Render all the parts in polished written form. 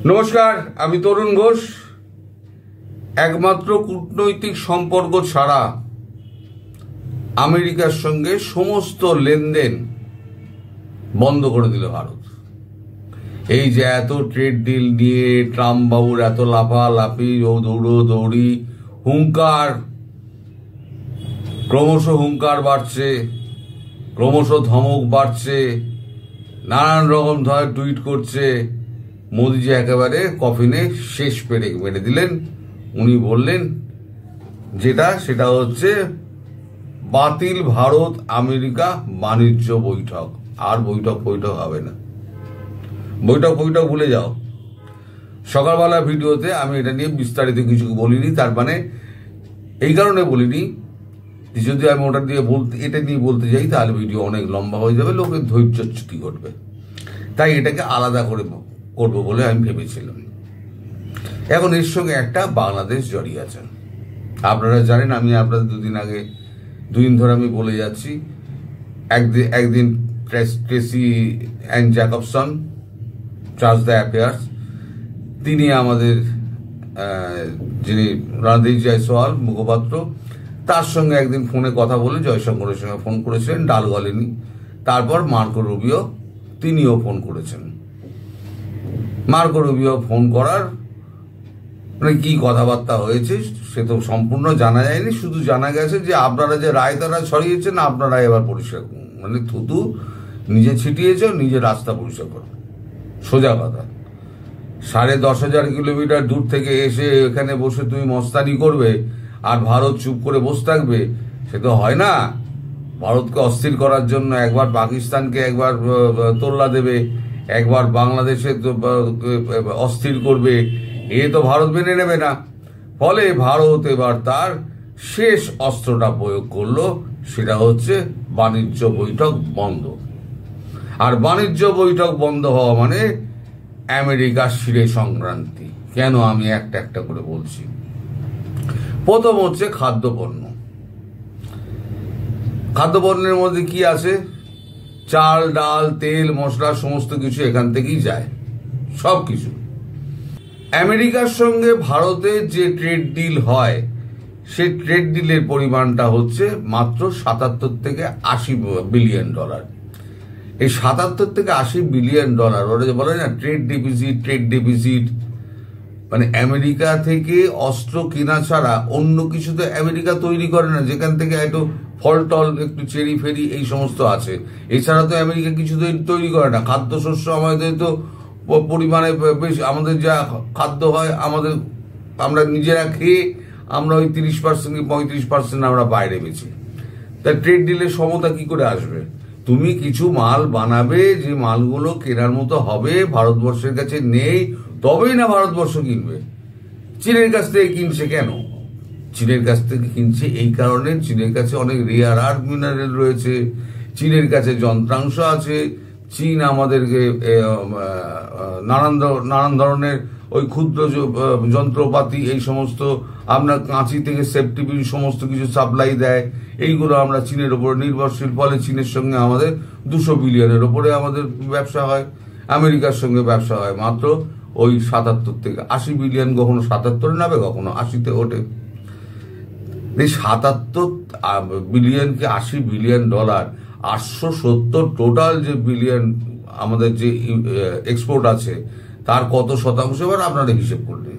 নমস্কার, আমি তরুণ ঘোষ। একমাত্র কূটনৈতিক সম্পর্ক ছাড়া আমেরিকার সঙ্গে সমস্ত লেনদেন বন্ধ করে দিল ভারত। এই যে এত ট্রেড ডিল নিয়ে ট্রাম্প বাবুর এত লাফালাফি, দৌড়ি, হুঙ্কার, ক্রমশ হুঙ্কার বাড়ছে, ক্রমশ ধমক বাড়ছে, নানান রকম ধরনের টুইট করছে। মোদিজি একেবারে কফিনে শেষ পেরেক মেরে দিলেন। উনি বললেন সেটা হচ্ছে বাতিল ভারত আমেরিকা বাণিজ্য বৈঠক। আর বৈঠক হবে না, বৈঠক ভুলে যাও। সকালবেলা ভিডিওতে আমি এটা নিয়ে বিস্তারিত কিছু বলিনি। তার মানে এই কারণে বলিনি, যদি আমি এটা নিয়ে বলতে যাই তাহলে ভিডিও অনেক লম্বা হয়ে যাবে, লোকের ধৈর্যচ্যুতি ঘটবে। তাই এটাকে আলাদা করবো বলে আমি ভেবেছিলাম। এখন এর সঙ্গে একটা বাংলাদেশ জড়িয়ে আছেন। আপনারা জানেন, আমি আপনাদের দুদিন ধরে আমি বলে যাচ্ছি। একদিন Tracy and Jacobson, charge the affairs, তিনি আমাদের যিনি রণদীপ জয়সওয়াল মুখপাত্র, তার সঙ্গে একদিন ফোনে কথা বলে জয়শঙ্করের সঙ্গে ফোন করেছিলেন, ডাল গলেনি। তারপর মার্কো রুবিও, তিনিও ফোন করেছেন। মার্কো রুবিও ফোন করার কি কথাবার্তা হয়েছে সে তো সম্পূর্ণ জানা যায়নি। শুধু জানা গেছে যে আপনারা যে রায় তারা ছড়িয়েছেন, আপনারা এবার পরিষ্কার করুন, মানে থুতু নিজে ছিটিয়েছ, নিজে রাস্তা পরিষ্কার করো। সোজা কথা। 10,500 কিলোমিটার দূর থেকে এসে এখানে বসে তুমি মস্তানি করবে আর ভারত চুপ করে বসে থাকবে, সে তো হয় না। ভারতকে অস্থির করার জন্য একবার পাকিস্তানকে একবার তোল্লা দেবে, একবার বাংলাদেশে অস্থির করবে, এ তো ভারত মেনে নেবে না। ফলে ভারত এবার তার শেষ অস্ত্রটা প্রয়োগ করলো, সেটা হচ্ছে বাণিজ্য বৈঠক বন্ধ। আর বাণিজ্য বৈঠক বন্ধ হওয়া মানে আমেরিকার শিরে সংক্রান্তি। কেন আমি একটা একটা করে বলছি। প্রথম হচ্ছে খাদ্যপণ্য। খাদ্যপণ্যের মধ্যে কি আছে? চাল, ডাল, তেল, মশলা, সমস্ত কিছু এখান থেকেই যায়, সব কিছু। আমেরিকার সঙ্গে ভারতের যে ট্রেড ডিল হয়, সেই ট্রেড ডিলের পরিমাণটা হচ্ছে মাত্র 77 থেকে 80 বিলিয়ন ডলার। এই 77 থেকে 80 বিলিয়ন ডলার, ওরা যে বলে না ট্রেড ডেফিসিট, মানে আমেরিকা থেকে অস্ত্র কেনা ছাড়া অন্য কিছু তো আমেরিকা তৈরি করে না, যেখান থেকে একটু ফল টল, একটু চেরি ফেরি এই সমস্ত আছে। এছাড়া তো আমেরিকা কিছু তৈরি করে না। খাদ্যশস্য আমাদের তো পরিমাণে বেশি, আমাদের যা খাদ্য হয় আমরা নিজেরা খেয়ে আমরা ওই 30% কি 35% আমরা বাইরে বেচি। তা ট্রেড ডিলের সমতা কি করে আসবে? তুমি কিছু মাল বানাবে, যে মালগুলো কেনার মতো হবে, ভারতবর্ষের কাছে নেই, তবেই না ভারতবর্ষ কিনবে। চীনের কাছ থেকে কিনছে কেন? চীনের কাছ থেকে কিনছে এই কারণে, চীনের কাছে অনেক রেয়ার আর্থ মিনারেল রয়েছে, চীনের কাছে যন্ত্রাংশ আছে। চীন আমাদেরকে নানান ধরনের ওই ক্ষুদ্র যন্ত্রপাতি, এই সমস্ত আপনার কাঁচি থেকে সেফটি পিন সমস্ত কিছু সাপ্লাই দেয়। এইগুলো আমরা চীনের ওপর নির্ভরশীল। ফলে চীনের সঙ্গে আমাদের 200 বিলিয়নের ওপরে আমাদের ব্যবসা হয়। আমেরিকার সঙ্গে ব্যবসা হয় মাত্র ওই 77 থেকে 80 বিলিয়ন। কখনো 77 নামে, কখনো 80-তে ওঠে। এই 77 বিলিয়ন কি 80 বিলিয়ন ডলার, 870 টোটাল যে বিলিয়ন আমাদের যে এক্সপোর্ট আছে, তার কত শতাংশ এবার আপনারা হিসেব করলেন।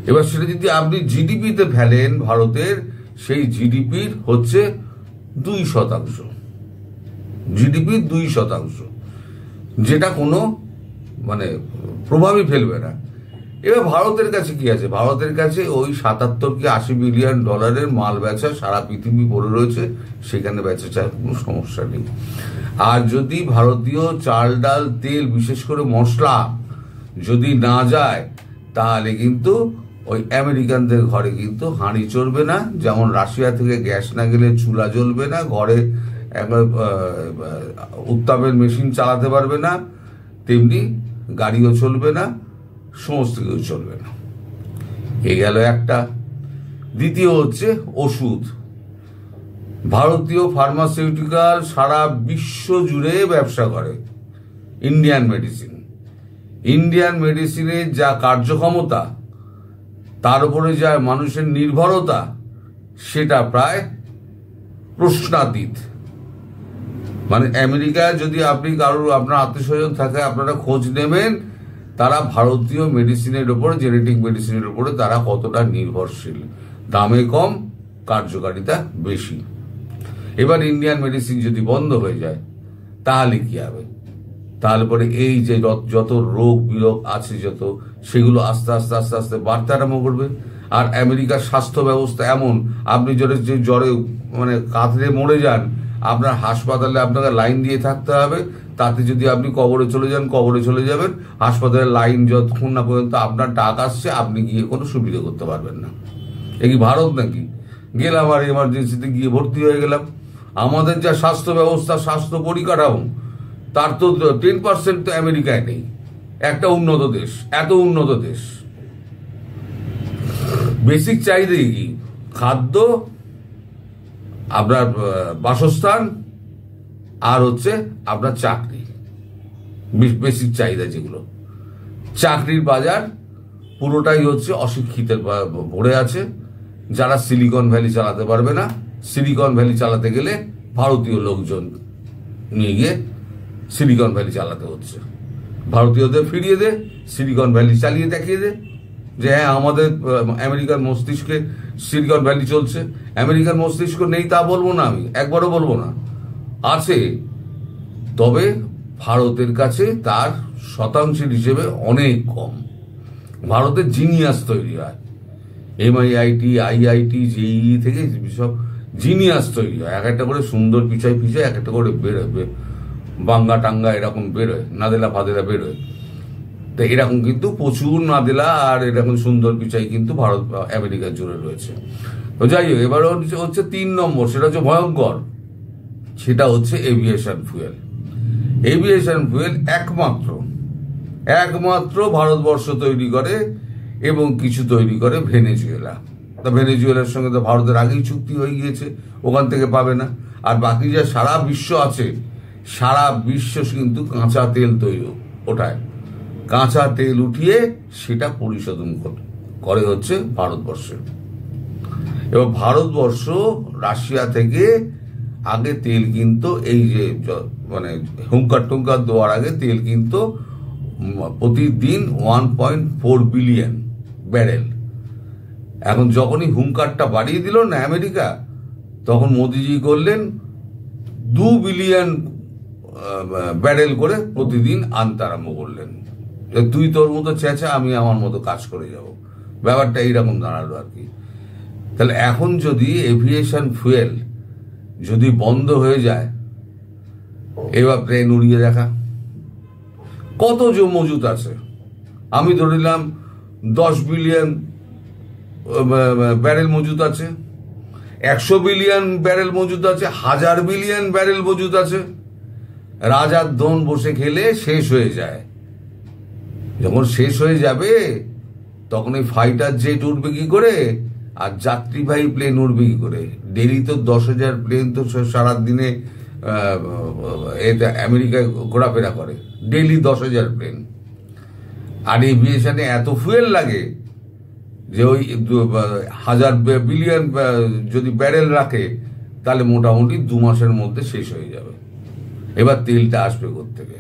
এবার সেটা যদি আপনি জিডিপিতে ফেলেন ভারতের, সেই জিডিপির হচ্ছে 2%। জিডিপির 2%, যেটা কোনো মানে প্রভাবই ফেলবে না। এবার ভারতের কাছে কি আছে? ভারতের কাছে ওই 77 কি 80 বিলিয়ন ডলারের মাল বেচা সারা পৃথিবী পড়ে রয়েছে, সেখানে বেচা কোনো সমস্যা নেই। আর যদি ভারতীয় চাল, ডাল, তেল, বিশেষ করে মশলা যদি না যায়, তাহলে কিন্তু ওই আমেরিকানদের ঘরে কিন্তু হাঁড়ি চলবে না। যেমন রাশিয়া থেকে গ্যাস না গেলে চুলা জ্বলবে না, ঘরে একবার উত্তাপের মেশিন চালাতে পারবে না, তেমনি গাড়িও চলবে না, সমস্ত কিছু চলবে না। এই গেল একটা। দ্বিতীয় হচ্ছে ওষুধ। ভারতীয় ফার্মাসিউটিক্যাল সারা বিশ্ব জুড়ে ব্যবসা করে, ইন্ডিয়ান মেডিসিন। ইন্ডিয়ান মেডিসিনের যা কার্যক্ষমতা, তার উপরে যা মানুষের নির্ভরতা, সেটা প্রায় প্রশ্নাতীত। মানে আমেরিকায় যদি আপনি কারোর আপনার আত্মীয় স্বজন থাকে, আপনারা খোঁজ নেবেন তারা ভারতীয় মেডিসিনের উপরে, জেনেটিক মেডিসিনের উপরে তারা কতটা নির্ভরশীল। দামে কম, কার্যকারিতা বেশি। এবার ইন্ডিয়ান মেডিসিন যদি বন্ধ হয়ে যায় তাহলে কি হবে? তাহলে পরে এই যে যত রোগ বিরোগ আছে যত, সেগুলো আস্তে আস্তে আস্তে আস্তে বাড়তে আরম্ভ করবে। আর আমেরিকার স্বাস্থ্য ব্যবস্থা এমন, আপনি যে জ্বরে মানে কাতরে মরে যান, আপনার হাসপাতালে আপনাকে লাইন দিয়ে থাকতে হবে। তাতে যদি আপনি কবরে চলে যান, কবরে চলে যাবেন, হাসপাতালের লাইন যতক্ষণ না পর্যন্ত আপনার ডাক আসছে আপনি গিয়ে কোনো সুবিধা করতে পারবেন না। এ কি ভারত নাকি? গেলাম আর এমার্জেন্সিতে গিয়ে ভর্তি হয়ে গেলাম। আমাদের যা স্বাস্থ্য ব্যবস্থা, স্বাস্থ্য পরিকাঠামো, তার তো 10% তো আমেরিকায় নেই। একটা উন্নত দেশ, এত উন্নত দেশ, বেসিক চাহিদা কি? খাদ্য, আপনার বাসস্থান, আর হচ্ছে আপনার চাকরি। বেসিক চাহিদা যেগুলো, চাকরির বাজার পুরোটাই হচ্ছে অশিক্ষিতের ভরে আছে, যারা সিলিকন ভ্যালি চালাতে পারবে না। সিলিকন ভ্যালি চালাতে গেলে ভারতীয় লোকজন নিয়ে গিয়ে সিলিকন ভ্যালি চালাতে হচ্ছে। ভারতীয়দের ফিরিয়ে দে, সিলিকন ভ্যালি চালিয়ে দেখিয়ে দে যে হ্যাঁ আমাদের আমেরিকার মস্তিষ্কে সিলিকন ভ্যালি চলছে। আমেরিকার মস্তিষ্ক নেই তা বলবো না, আমি একবারও বলবো না, আছে। তবে ভারতের কাছে তার শতাংশের হিসেবে অনেক কম। ভারতের জিনিয়াস তৈরি হয়, MIIT, IIT, JEE থেকে সব জিনিয়াস তৈরি হয়। এক একটা করে সুন্দর পিছায় পিছায় এক একটা করে বেরোয়, বাঙ্গা টাঙ্গা এরকম বেরোয়, নাদেলা ফাদেলা বেরোয়। তো এরকম কিন্তু প্রচুর নাদেলা আর এরকম সুন্দর পিছাই কিন্তু ভারত আমেরিকার জুড়ে রয়েছে। তো যাই হোক, এবার হচ্ছে 3 নম্বর, সেটা হচ্ছে ভয়ঙ্কর, সেটা হচ্ছে এভিয়েশন ফুয়েল। এভিয়েশন ফুয়েল একমাত্র ভারতবর্ষ তৈরি করে এবং কিছু তৈরি করে ভেনেজুয়েলা। তা ভেনেজুয়েলার সঙ্গে তো ভারতের আগেই চুক্তি হয়ে গিয়েছে, ওখান থেকে পাবে না। আর বাকি যা সারা বিশ্ব আছে, সারা বিশ্ব কিন্তু কাঁচা তেল তৈরি ওঠায়, কাঁচা তেল উঠিয়ে সেটা পরিশোধন করে হচ্ছে ভারতবর্ষে। এবার ভারতবর্ষ রাশিয়া থেকে আগে তেল কিনতো, এই যে মানে হুঙ্কার টুঙ্কার দেওয়ার আগে তেল কিনতো প্রতিদিন 1.4 বিলিয়ন ব্যারেল। এখন যখনই হুঙ্কারটা বাড়িয়ে দিল না আমেরিকা, তখন মোদিজি করলেন 2 বিলিয়ন ব্যারেল করে প্রতিদিন আনতে আরম্ভ করলেন। তুই তোর মতো চেঁচা, আমি আমার মতো কাজ করে যাব, ব্যাপারটা এইরকম দাঁড়ালো আর কি। তাহলে এখন যদি এভিয়েশন ফুয়েল যদি বন্ধ হয়ে যায়, এবার প্লেন উড়িয়ে দেখা কত যে মজুত আছে। আমি ধরে নিলাম 10 বিলিয়ন ব্যারেল মজুত আছে, 100 বিলিয়ন ব্যারেল মজুত আছে, 1000 বিলিয়ন ব্যারেল মজুত আছে। রাজার ধন বসে খেলে শেষ হয়ে যায়। যখন শেষ হয়ে যাবে তখন এই ফাইটার জেট উঠবে কি করে, আর যাত্রীবাহী প্লেন উঠবে কি করে? ডেলি তো 10,000 প্লেন তো সারাদিনে আমেরিকায় ঘোরাফেরা করে, ডেলি 10,000 প্লেন। আর এভিয়েশনে এত ফুয়েল লাগে যে ওই 1000 বিলিয়ন যদি ব্যারেল রাখে, তাহলে মোটামুটি 2 মাসের মধ্যে শেষ হয়ে যাবে। এবার তেলটা আসবে কোত্থেকে?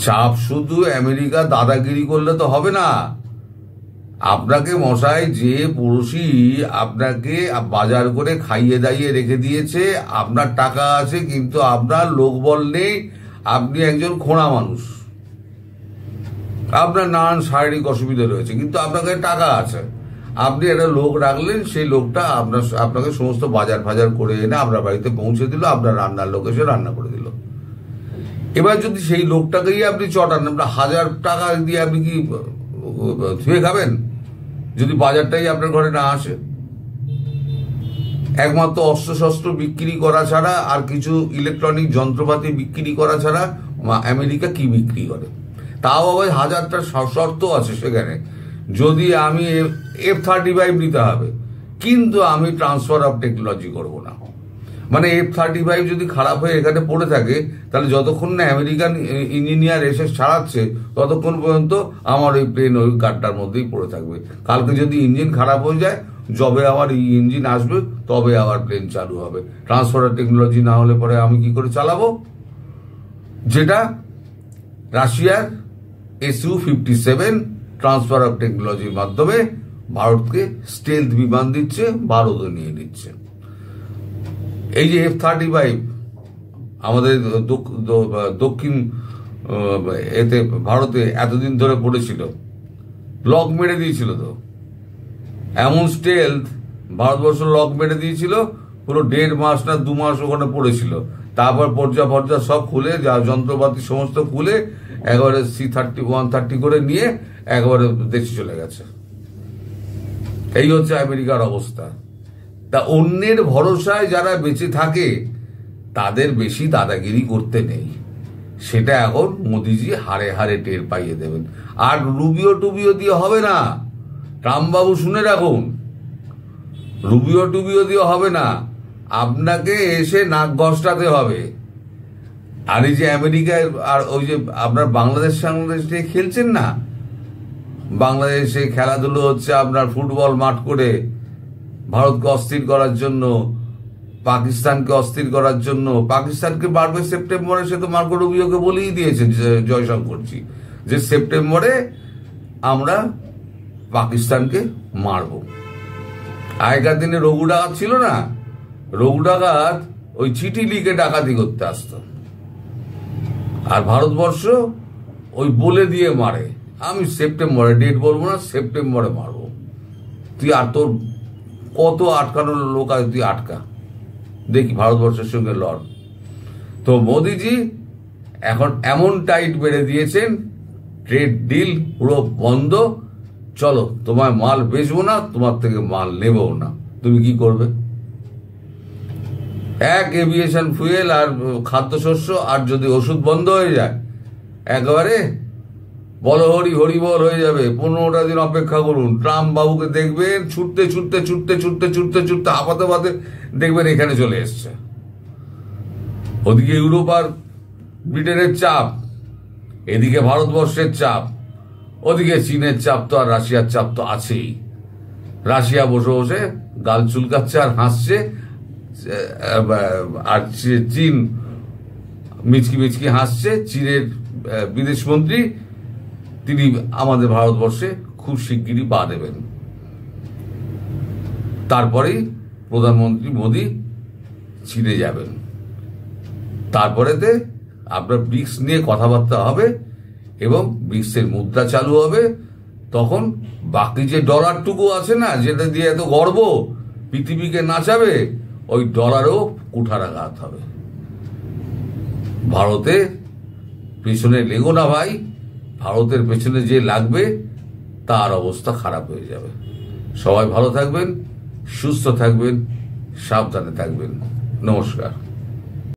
চাপ শুধু আমেরিকা দাদাগিরি করলে তো হবে না। আপনাকে মশাই যে পড়োশি আপনাকে বাজার করে খাইয়ে দাইয়ে রেখে দিয়েছে, আপনার টাকা আছে কিন্তু আপনার লোকবল নেই, আপনি একজন খোঁড়া মানুষ, আপনার নানান শারীরিক অসুবিধা রয়েছে, কিন্তু আপনার কাছে টাকা আছে, আপনি একটা লোক রাখলেন, সেই লোকটা আপনাকে সমস্ত বাজার ফাজার করে এনে আপনার বাড়িতে পৌঁছে দিল, আপনার রান্নার লোক এসে রান্না করে দিল। এবার যদি সেই লোকটাকেই আপনি চটান, আপনার 1000 টাকা দিয়ে আপনি কি ধুয়ে খাবেন যদি বাজারটাই আপনার ঘরে না আসে? একমাত্র অস্ত্রশস্ত্র বিক্রি করা ছাড়া আর কিছু ইলেকট্রনিক যন্ত্রপাতি বিক্রি করা ছাড়া আমেরিকা কি বিক্রি করে? তাও আবার 1000টা শর্ত আছে সেখানে। যদি আমি F-35 নিতে হবে, কিন্তু আমি ট্রান্সফার অফ টেকনোলজি করব না। মানে F-35 যদি খারাপ হয়ে এখানে পড়ে থাকে, তাহলে যতক্ষণ না আমেরিকান ইঞ্জিনিয়ার এসে ছাড়াচ্ছে ততক্ষণ পর্যন্ত আমার ওই প্লেন ওই গাড্ডার মধ্যেই পড়ে থাকবে। কালকে যদি ইঞ্জিন খারাপ হয়ে যায়, যবে আবার এই ইঞ্জিন আসবে তবে আবার প্লেন চালু হবে। ট্রান্সফার টেকনোলজি না হলে পরে আমি কি করে চালাবো? যেটা রাশিয়ার Su-57 ট্রান্সফার অফ টেকনোলজির মাধ্যমে ভারতকে স্টেলথ বিমান দিচ্ছে, ভারতও নিয়ে নিচ্ছে। এই যে F-35 আমাদের দক্ষিণ এতে ভারতে এতদিন ধরে পড়েছিল, লক মেরে দিয়েছিল তো, এমন স্টেলথ ভারতবর্ষ লক মেরে দিয়েছিল, পুরো 1.5 মাস না 2 মাস ওখানে পড়েছিল। তারপর পর্যা সব খুলে, যা যন্ত্রপাতি সমস্ত খুলে একবারে C-130 করে নিয়ে একবারে দেশে চলে গেছে। এই হচ্ছে আমেরিকার অবস্থা। তা অন্যের ভরসায় যারা বেঁচে থাকে তাদের বেশি দাদাগিরি করতে নেই, সেটা এখন মোদিজি হারে হারে টের পাইয়ে দেবেন। আর রুবিও দিয়ে হবে না, ট্রাম্প বাবু শুনে রাখুন, রুবিও দিয়ে হবে না, আপনাকে এসে নাক ঘষটাতে হবে। আর এই যে আমেরিকায় আর ওই যে আপনার বাংলাদেশ নিয়ে খেলছেন না, বাংলাদেশে খেলাধুলো হচ্ছে আপনার ফুটবল মাঠ করে ভারতকে অস্থির করার জন্য, পাকিস্তানকে অস্থির করার জন্য। পাকিস্তানকে বাড়বে সেপ্টেম্বরে, সে তো মার্কো রুবিওকে বলেই দিয়েছে জয়শঙ্করজি, যে সেপ্টেম্বরে আমরা পাকিস্তানকে মারব। আগেকার দিনে রঘু ডাকাত ছিল না, রঘু ডাকাত ওই চিঠি লিখে ডাকাতি করতে আসতো, আর ভারতবর্ষ ওই বলে দিয়ে মারে, আমি সেপ্টেম্বরে, ডেট বলবো না, সেপ্টেম্বরে মারবো। তুই আর তোর কত আটকানোর লোক আছে, তুই আটকা, দেখি ভারতবর্ষের সঙ্গে লড়। তো মোদিজি এখন এমন টাইট বেড়ে দিয়েছেন, ট্রেড ডিল পুরো বন্ধ, চলো তোমার মাল বেচবো না, তোমার থেকে মাল নেবও না, তুমি কি করবে? এক এভিয়েশন ফুয়েল আর খাদ্যশস্য, আর যদি ওষুধ বন্ধ হয়ে যায় একেবারে বল হরিবল হয়ে যাবে। 15টা দিন অপেক্ষা করুন, ট্রাম্প বাবুকে দেখবেন ছুটতে হাঁপাতে দেখবেন এখানে চলে এসছে। ওদিকে ইউরোপ আর ব্রিটেনের চাপ, এদিকে ভারতবর্ষের চাপ, ওদিকে চীনের চাপ তো আর রাশিয়ার চাপ তো আছেই। রাশিয়া বসে বসে গাল চুলকাচ্ছে আর হাসছে, আর চীন মিচকি হাসছে। চীনের বিদেশ মন্ত্রী তিনি আমাদের ভারতবর্ষে খুব শিগগিরই পা দেবেন। তারপরেই প্রধানমন্ত্রী মোদী চীনে যাবেন। তারপরেতে আপনার ব্রিক্স নিয়ে কথাবার্তা হবে এবং ব্রিক্সের মুদ্রা চালু হবে। তখন বাকি যে ডলারটুকু আছে না, যেটা দিয়ে এত গর্ব পৃথিবীকে নাচাবে, ওই ডলারও কুঠারাঘাত হবে। ভারতে পেছনে লেগো না ভাই, ভারতের পেছনে যে লাগবে তার অবস্থা খারাপ হয়ে যাবে। সবাই ভালো থাকবেন, সুস্থ থাকবেন, সাবধানে থাকবেন। নমস্কার।